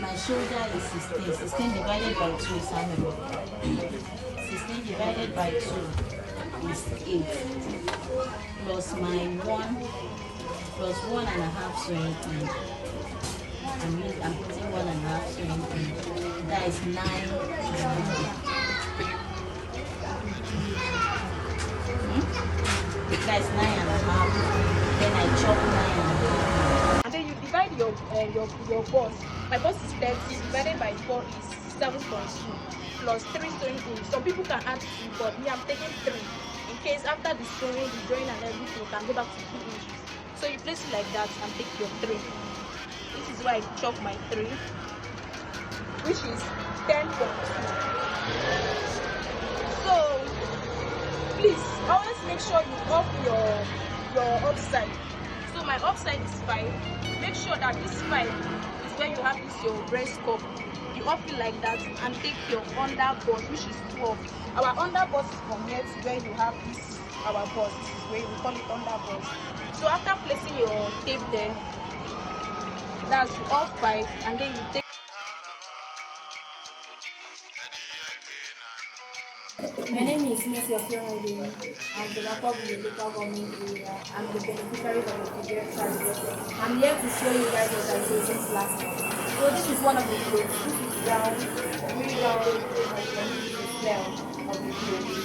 My shoulder is 16. 16 divided by 2 is how many? 16 divided by 2 is 8. Plus my 1 plus 1.5 sewing in. I'm putting 1.5 sewing in. That is 9. That is 9.5. Then I chop 9.5. And then you divide your boss. My boss is 30 divided by 4 is 7.2 plus 3 sewing in. Some people can add 2, but me, I'm taking 3. In case after the sewing, the drawing and everything, you can go back to 2 inches. So you place it like that and take your 3. This is why I chop my 3, which is 10.2. So please always make sure you up your upside. So my upside is 5. Make sure that this 5 is where you have this your breast cup. You up it like that and take your under bust, which is 12. Our under bust is from here to where you have this our bust. This is where we call it under bust. So after placing your tape there, that's all 5, and then you take. My name is Nsa Ekeng. I'm the rapper of the local government area. I'm the beneficiary of the Efikweb Charities. I'm here to show you guys what I did since last month. So this is one of the clothes. This is down, really down, the smell of the clothes.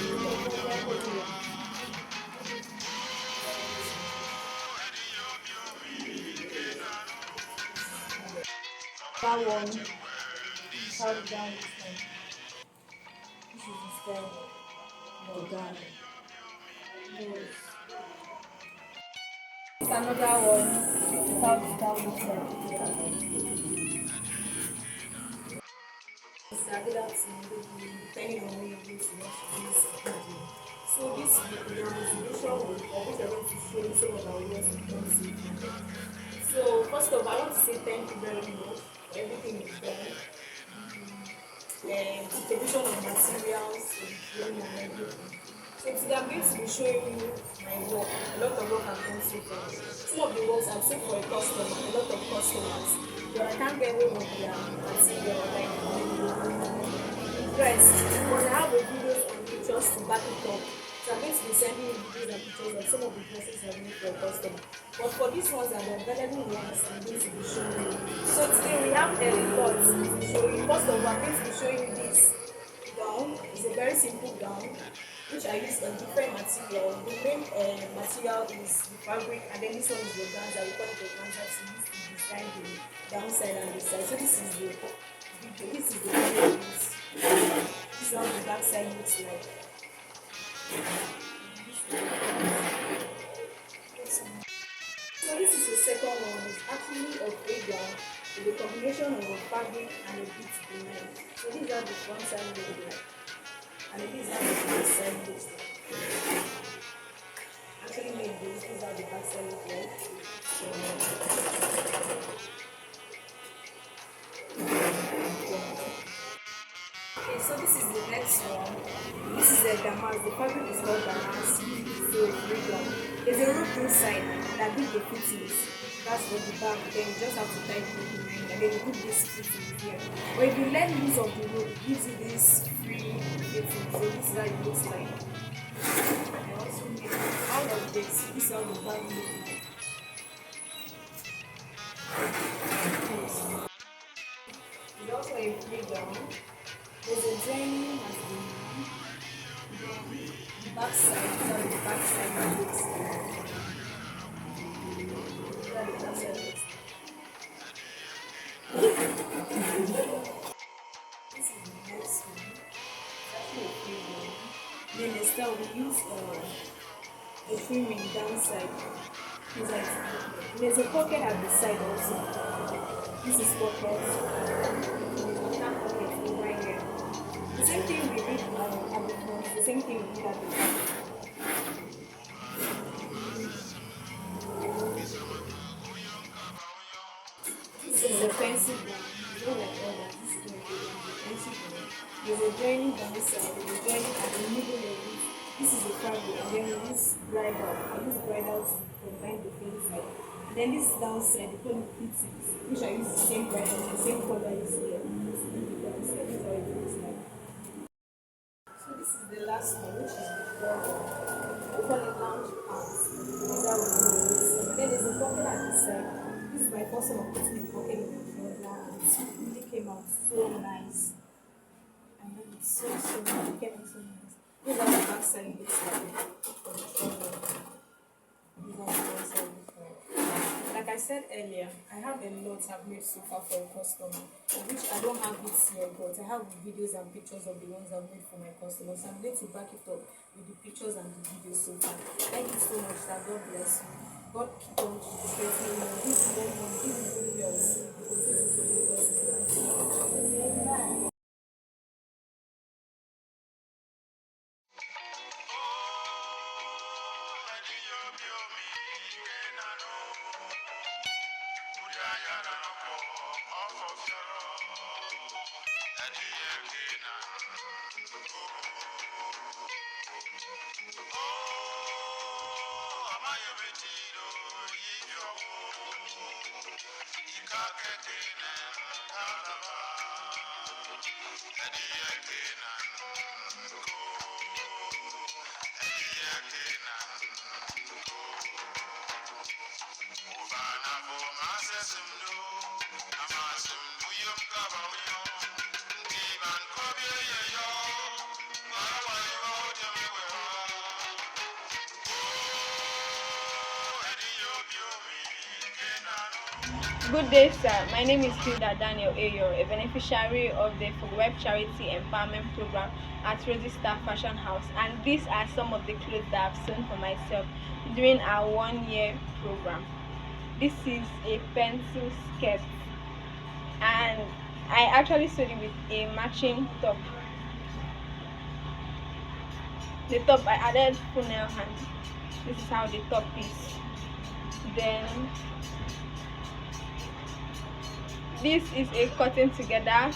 That one, how down this one. This is the style. Organ. It's another one without the style looks like it's regular depending on when you go to watch this video. So this video is the visual one of which I'm going to show you some of our years of concept. So first of all, I want to say thank you very much for everything you've done. Distribution of materials, and everything. So today I'm going to be showing you my work. A lot of work I've done so far. Some of the works I've sold for a customer, a lot of customers, but I can't get hold of their material like dress. But I have a videos and pictures to back it up. So I'm going to be sending you videos and pictures of some of the dresses I've made for a customer. But for these ones are the available ones I'm going to be showing you. So today we have a lot to show you. First of all, I'm going to be showing you this gown. It's a very simple gown which I use a different material. The main material is the fabric, and then this one is the organza. We call it the organza to use to design the downside and the side. So this is the video. This is the video. This is how the back side looks like. So this is the second one. It's actually a fake gown with a combination of a fabric and a bit behind. So these are the front side look like. And these are the back side looks like. Actually made this. These are the back side look like. Okay, so this is the next one. This is a damask. The fabric is called damask. So it's regular. There's a rope inside that gives the fittings. That's for the back. Then you just have to tie the rope behind, and then you put this fittings here. But if you let loose of the rope, it gives you this free fitting. So this is how it looks like. I also made out of this. This is how the bag looks like. back side. These are the back side looks. These are the back side looks. This is the next one. It's actually a free one. Then the style we use a trimming downside. It's like there's a pocket at the side also. This is pocket. There's another pocket over here. The same thing we did at the front. The same thing we did at the back. This is a pencil one. It's not like all that. This is not a pencil one. There's a joining downside. There's a joining at the middle of it. This is a fabric, and then we use bridal. I use bridal to combine the inside. And then this downside, the color fits it, which I use the same bridal, the same color you see here. This is the downside. This is how it looks like. So this is the last one, which is the border. We call it lounge pants. Is that what we use? And then there's a pocket at the side. This is my first one putting the pocket in the front now, and it really came out so nice. And then it's so nice. It came out so nice. This is how the back side looks like for the trouble. This is how the back side looks like. Like I said earlier, I have a lot I've made so far for a customer, which I don't have it here, but I have videos and pictures of the ones I've made for my customers. I'm going to back it up with the pictures and the videos so far. Thank you so much. That God bless you. God keep on strengthening you. This is one more. This is really yours. Because this is really yours. Amen. Good day, sir. My name is Hilda Daniel Ayo, a beneficiary of the Efikweb Charity Empowerment Program at Register Fashion House, and these are some of the clothes that I've sewn for myself during our 1-year program. This is a pencil skirt, and I actually sewed it with a matching top. The top I added funnel hand. This is how the top is. Then this is a cotton together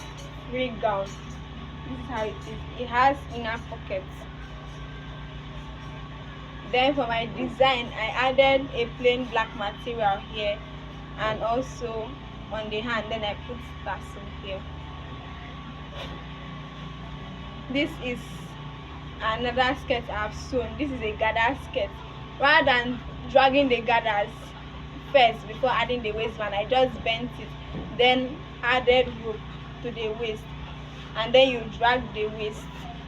free gown. This is how it is. It has inner pockets. Then for my design, I added a plain black material here and also on the hand. Then I put tassel here. This is another skirt I've sewn. This is a gather skirt. Rather than dragging the gathers first before adding the waistband, I just bent it, then added rope to the waist, and then you drag the waist,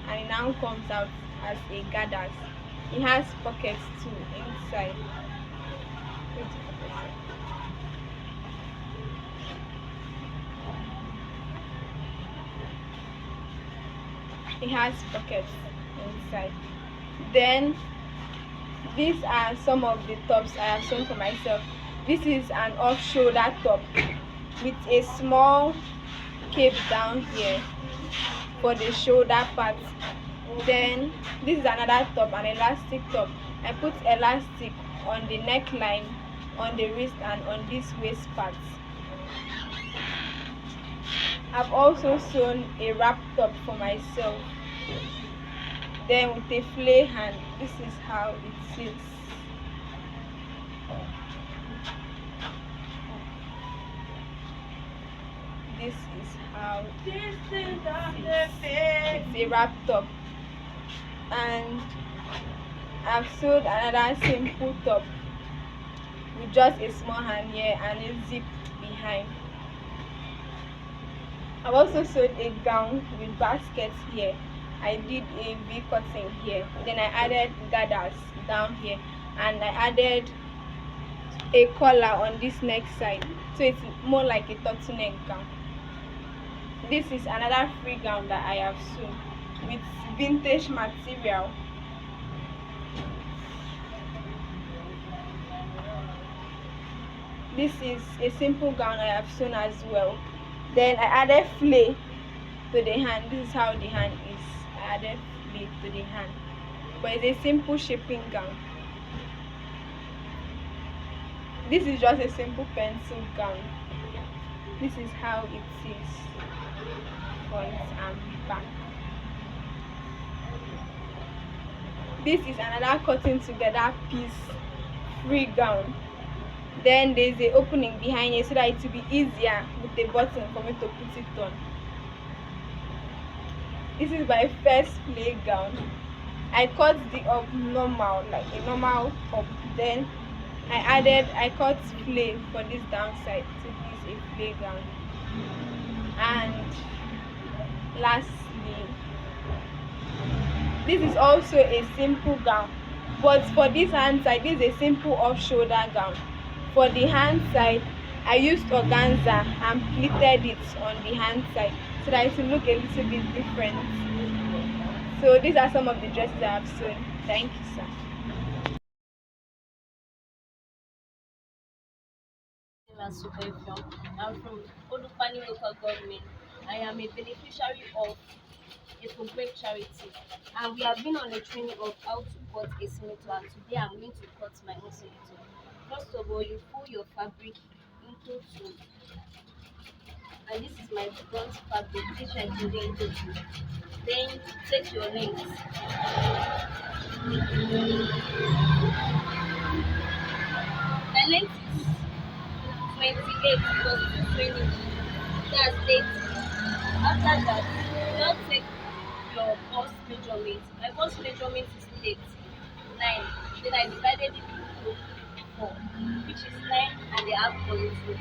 and it now comes out as a gathers. It has pockets too inside. It has pockets inside. Then these are some of the tops I have sewn for myself. This is an off-shoulder top with a small cape down here for the shoulder part. Then this is another top, an elastic top. I put elastic on the neckline, on the wrist, and on this waist part. I've also sewn a wrap top for myself. Then with a flay hand, this is how it sits. This is how it's a wrap top. And I've sewed another simple top with just a small hand here and a zip behind. I've also sewed a gown with baskets here I did a V cutting here. Then I added gathers down here, and I added a collar on this neck side, so it's more like a turtleneck gown. This is another free gown that I have sewn with vintage material. This is a simple gown I have sewn as well. Then I added flay to the hand. This is how the hand is. I added flay to the hand, but it's a simple shaping gown. This is just a simple pencil gown. This is how it is, front and back. This is another cutting together piece free gown. Then there's an opening behind it so that it will be easier with the button for me to put it on. This is my first play gown. I cut the up normal, like a normal up. Then I cut flay for this downside to this a flay gown. And lastly, this is also a simple gown, but for this hand side, this is a simple off shoulder gown. For the hand side, I used organza and pleated it on the hand side so that it will look a little bit different. So these are some of the dresses I have sewn. Thank you, sir. Nsa Ekeng. I'm from Odupani local government. I am a beneficiary of Efikweb Charities, and we have been on a training of how to cut a senator, and today I'm going to cut my own senator. First of all, you fold your fabric into two, and this is my front fabric, which I fold into two. Then take your length. My length is 28 plus 20. That's 80. After that, you now take your bust measurement. My bust measurement is 39. Then I divided it into 4, which is 9.5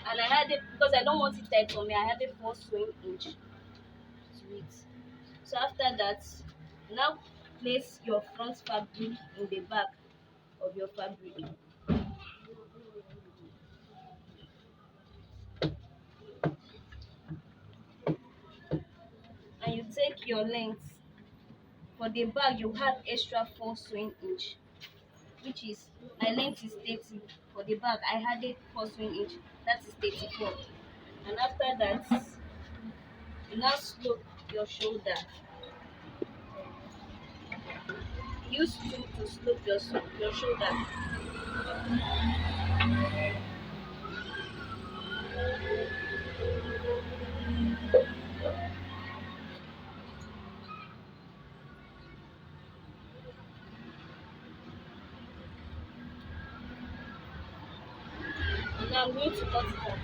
and I had it because I don't want it tight for me. I had a 4 sewing inch to it. So after that, now place your front fabric in the back of your fabric. And you take your length. For the back, you have extra 4 sewing inch, which is my length is 30. For the back, I added 4 sewing inch, that is 34. And after that, you now slope your shoulder. Use two to slope your shoulder. And now I'm going to cut it out.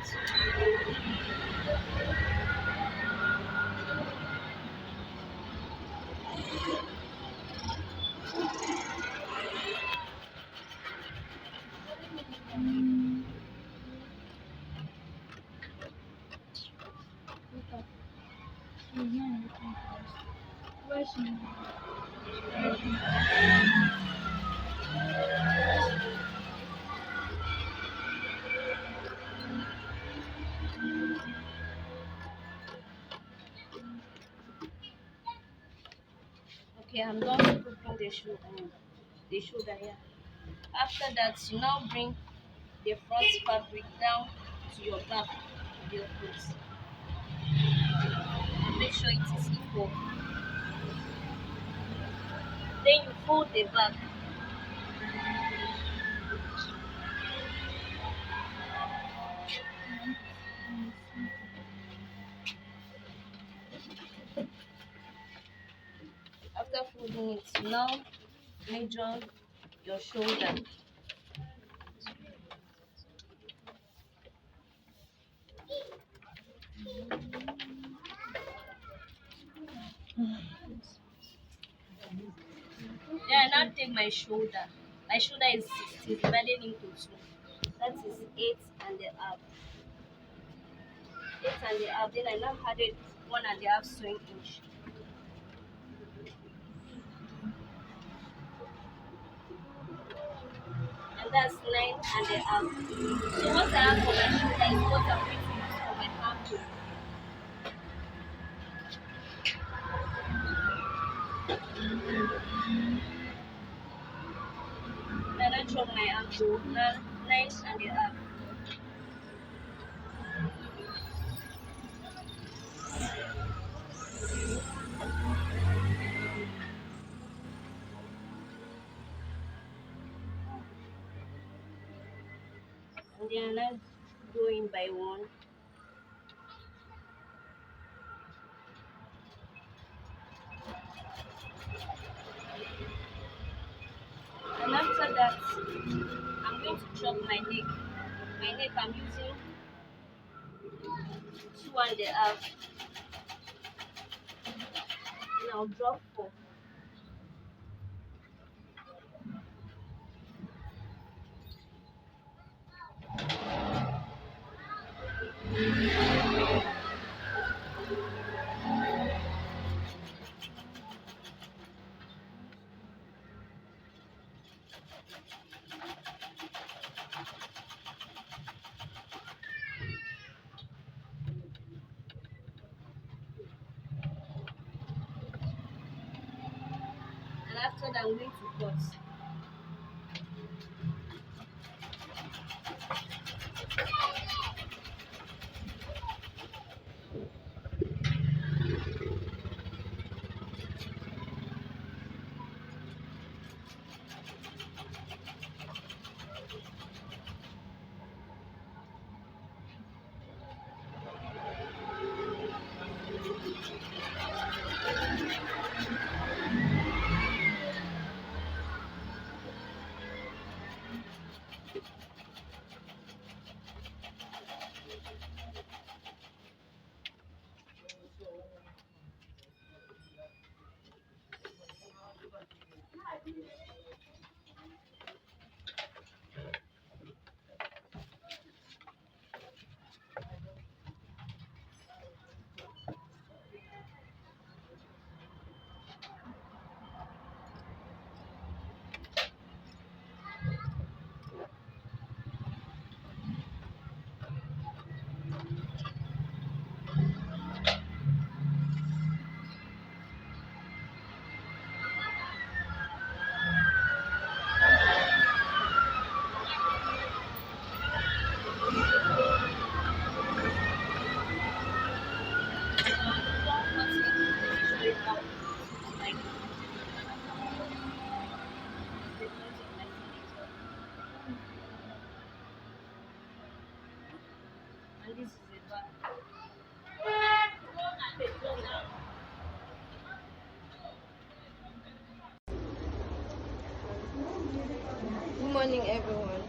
Okay, I'm done scooping the shoulder here. After that, you now bring the front fabric down to your back of your clothes. And make sure it is equal. Then you fold the back. After folding it, you now measure your shoulder. Then I now take my shoulder. My shoulder is 16 divided into 2. That is 8.5. 8.5. Then I now added 1.5 sewing inch. And that's 9.5. So what I have for my shoulder is what I'm going to use for my armhole. And I chop my armhole. Now 9.5. And then I go in by one. And after that, I'm going to chop my neck. My neck I'm using 2.5. And I'll drop 4. And after that, I'm going to cut. And this is the back. Good morning, everyone.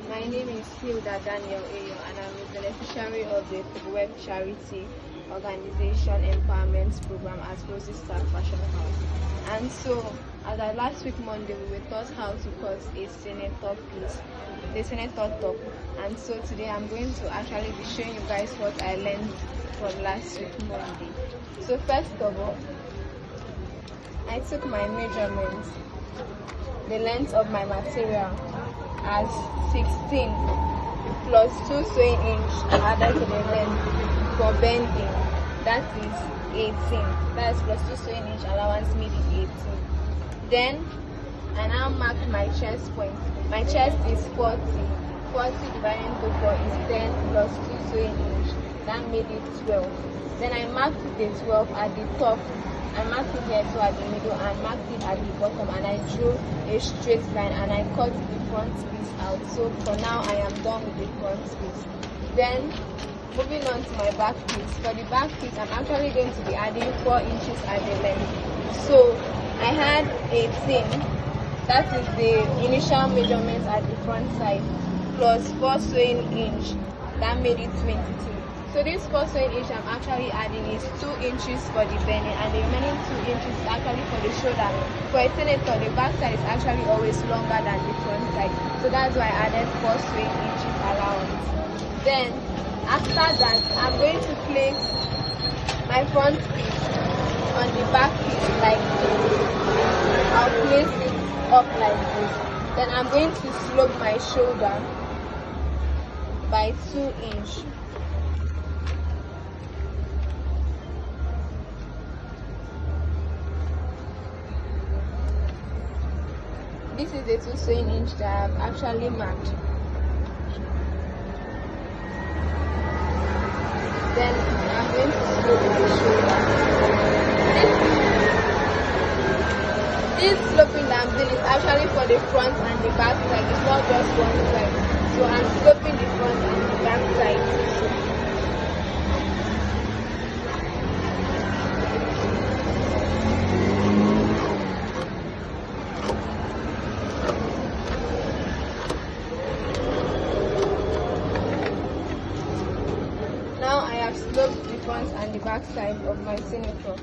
My name is Hilda Daniel Ayo, and I'm a beneficiary of the Efikweb Charity Organization Empowerment Program at Kudos Fashionable. And so, as at last week Monday, we were taught how to cut a senator piece, a senator top. And so today I'm going to actually be showing you guys what I learned from last week Monday. So first of all, I took my measurements. The length of my material as 16 plus 2 sewing inch added to the length for bending, that is 18. That is plus 2 sewing inch allowance made it 18. Then I now marked my chest point. My chest is 40. 40 divided into 4 is 10 plus 2 sewing inch. That made it 12. Then I marked the 12 at the top. I marked it here too at the middle and marked it at the bottom, and I drew a straight line and I cut the front piece out. So for now I am done with the front piece. Then moving on to my back piece. For the back piece I'm actually going to be adding 4 inches at the length. So I had 18, that is the initial measurement at the front side, plus 4 sewing inch, that made it 22. So this 4 sewing inch I'm actually adding is 2 inches for the bending, and the remaining 2 inches is actually for the shoulder. For a senator, the back side is actually always longer than the front side, so that's why I added 4 sewing inches allowance. Then After that, I'm going to place my front piece on the back piece like this. I'll place it up like this. Then I'm going to slope my shoulder by 2 inches. This is the 2 sewing inch that I've actually marked. Then I'm going to slope the shoulder. This sloping that I'm doing is actually for the front and the back side. It's not just one side. So I'm sloping the front and the back side. Now I have sloped the front and the back side of my senator.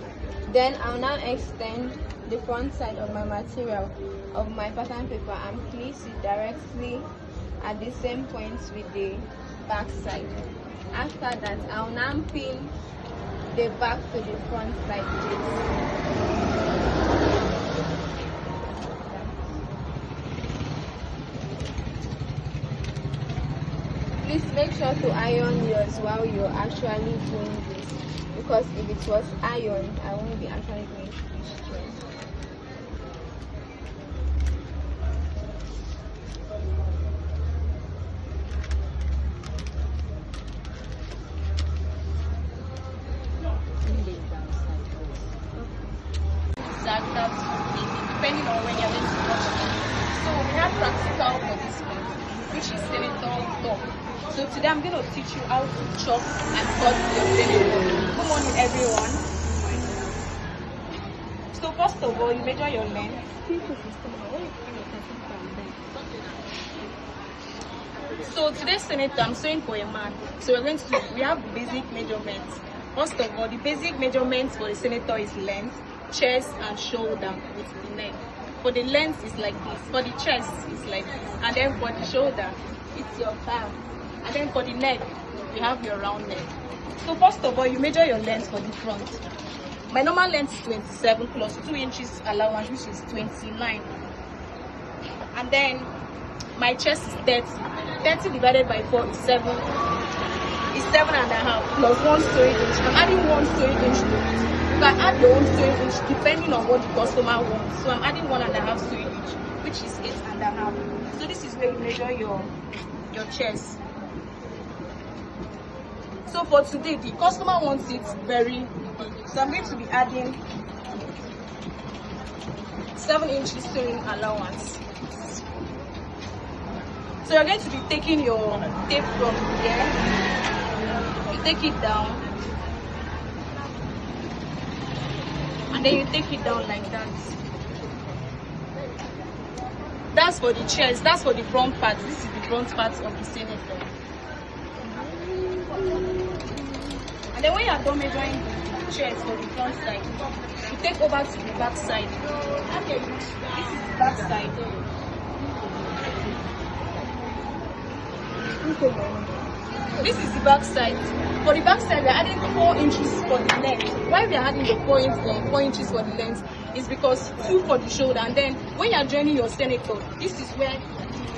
Then I'll now extend the front side of my material of my pattern paper and place it directly at the same point with the back side. After that, I'll now pin the back to the front like this. Please make sure to iron yours while you're actually doing this, because if it was iron, I won't be actually going to be stressed. Depending on when you're going to watch it. So we have practical for this one, which is senator top. So today I'm going to teach you how to chop and cut your senator. Good morning, everyone. So first of all, you measure your length. So today's senator, I'm sewing for a man. So we have the basic measurements. First of all, the basic measurements for the senator is length, chest and shoulder with the neck. For the length is like this, for the chest is like this, and then for the shoulder it's your back, and then for the neck you have your round neck. So first of all, you measure your length for the front. My normal length is 27 plus 2 inches allowance, which is 29, and then my chest is 30. 30 divided by 4 is 7. It's 7.5 plus 1 sewing inch. I'm adding 1 sewing inch to it. You can add your own sewing inch depending on what the customer wants. So I'm adding 1.5 sewing inch, which is 8.5. So this is where you measure your chest. So for today, the customer wants it very big. So I'm going to be adding 7 inches sewing allowance. So you're going to be taking your tape from here. You take it down, and then you take it down like that. That's for the chest, that's for the front part. This is the front part of the senator. And then when you are done measuring the chest for the front side, you take over to the back side. Okay, this is the back side. This is the back side. For the back side, we are adding 4 inches for the length. Why we are adding the 4 inches for the length is because 2 for the shoulder, and then when you are joining your senator, this is where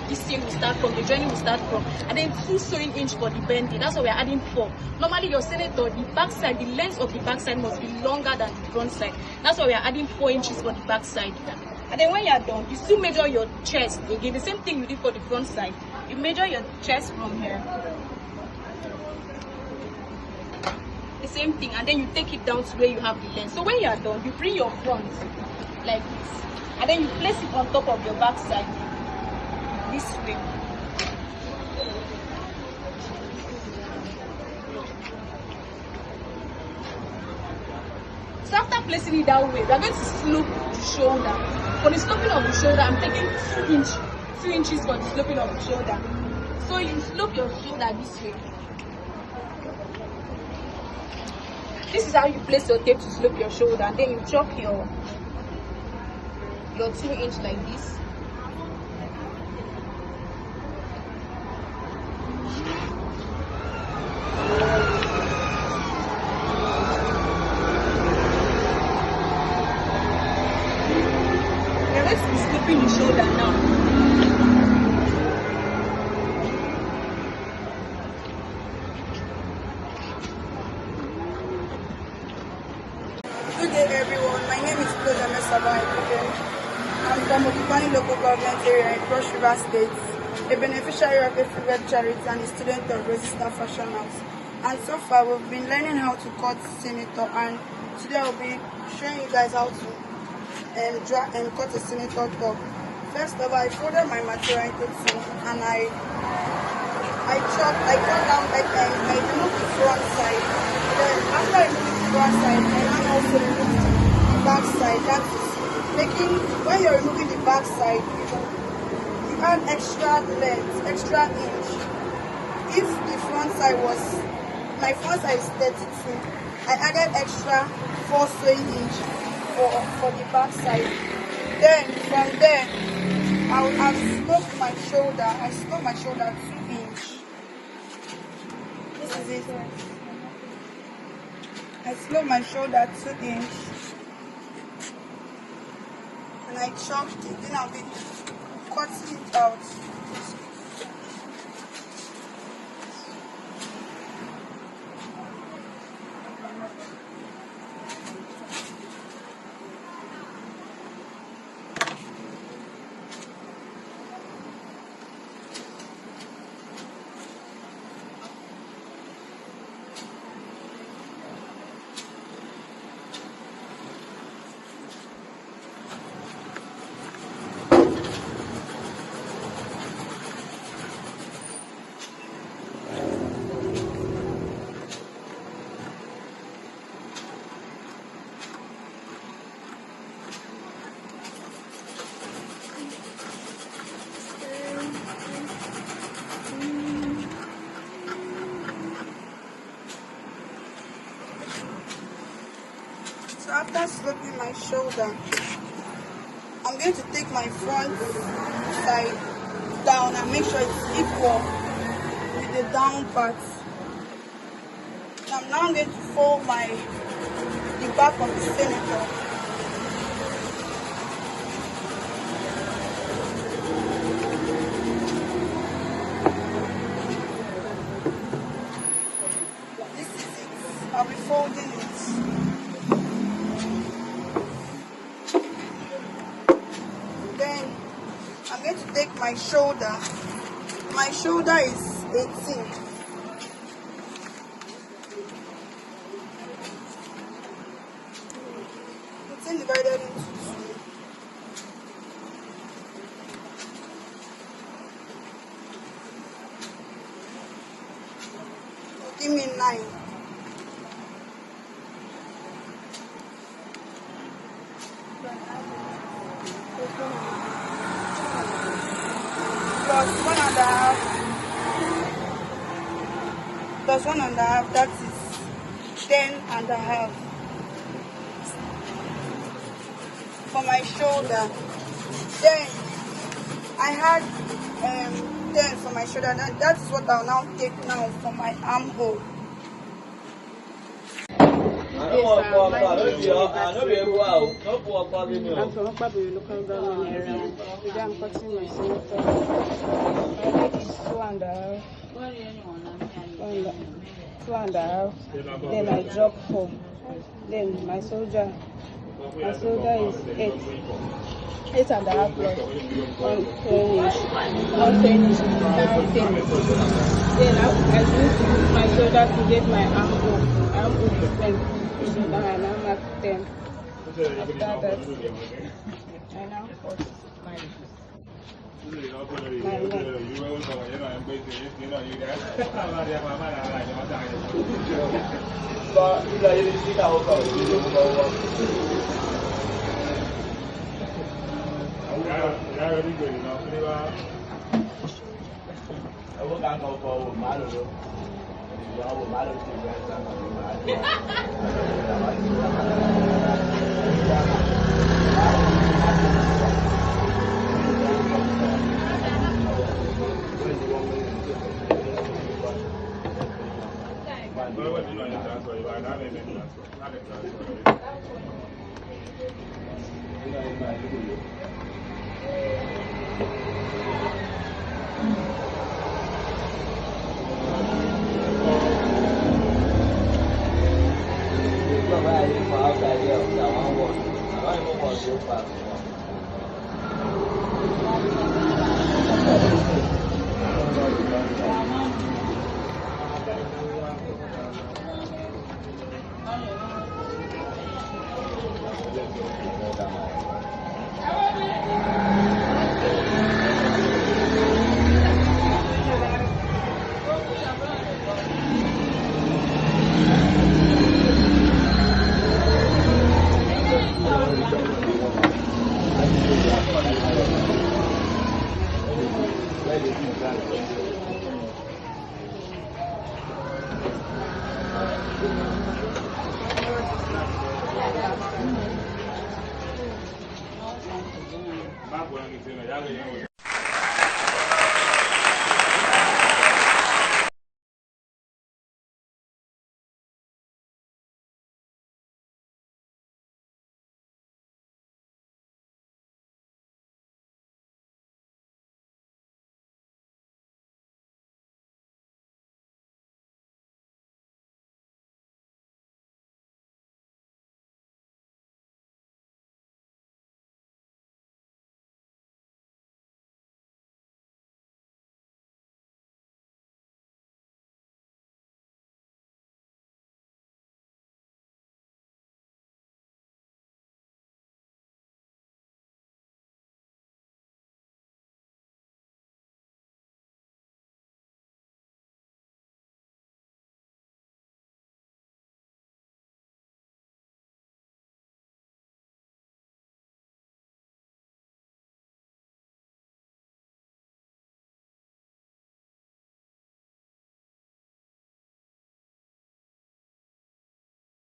this seam will start from, the joining will start from, and then 2 sewing inch for the bending. That's why we are adding 4. Normally your senator, the back side, the length of the back side must be longer than the front side. That's why we are adding 4 inches for the back side. And then when you are done, you still measure your chest again. The same thing you did for the front side. You measure your chest from here. The same thing, and then you take it down to where you have the length. So when you are done, you bring your front like this, and then you place it on top of your back side this way. So after placing it that way, we are going to slope the shoulder. For the sloping of the shoulder, I'm taking 2 inches for the sloping of the shoulder. So you slope your shoulder this way. This is how you place your tape to slope your shoulder, and then you chop your 2 inch like this. Rivers State, a beneficiary of Efikweb Charities and a student of Registered Fashionable. And so far, we've been learning how to cut senator, and today I'll be showing you guys how to cut a senator top. First of all, I folded my material into two, and I cut down, I removed the front side. Then after I removed the front side, I now also removed the back side. That is when you're removing the back side, you add extra length, extra inch. If the front side my front side is 32, I added extra 4 sewing inch for the back side. Then from there, I've sloped my shoulder. I sloped my shoulder 2 inch. This is it. I sloped my shoulder 2 inch. And I chopped it. Then I'll be cutting it out. So after sloping my shoulder, I'm going to take my front side down and make sure it's equal with the down part. I'm now going to fold the back of the senator. This is it. I'll be folding it. I'm going to take my shoulder. My shoulder is 18. It's divided into 2. Give me 9. Plus 1.5, that is 10.5 for my shoulder. Then I had 10 for my shoulder. That is what I'll now take now for my armhole. I'm from Okpabiri local government area. Today I'm cutting my senator. My leg is 2.5. 2.5. Then I drop home. Then my shoulder is 8. 8.5 plus 1 inch. 1 inch is 9 10. Then I use my shoulder to get my armhole is 10. And I'm at 10. After that, I now cut my neck.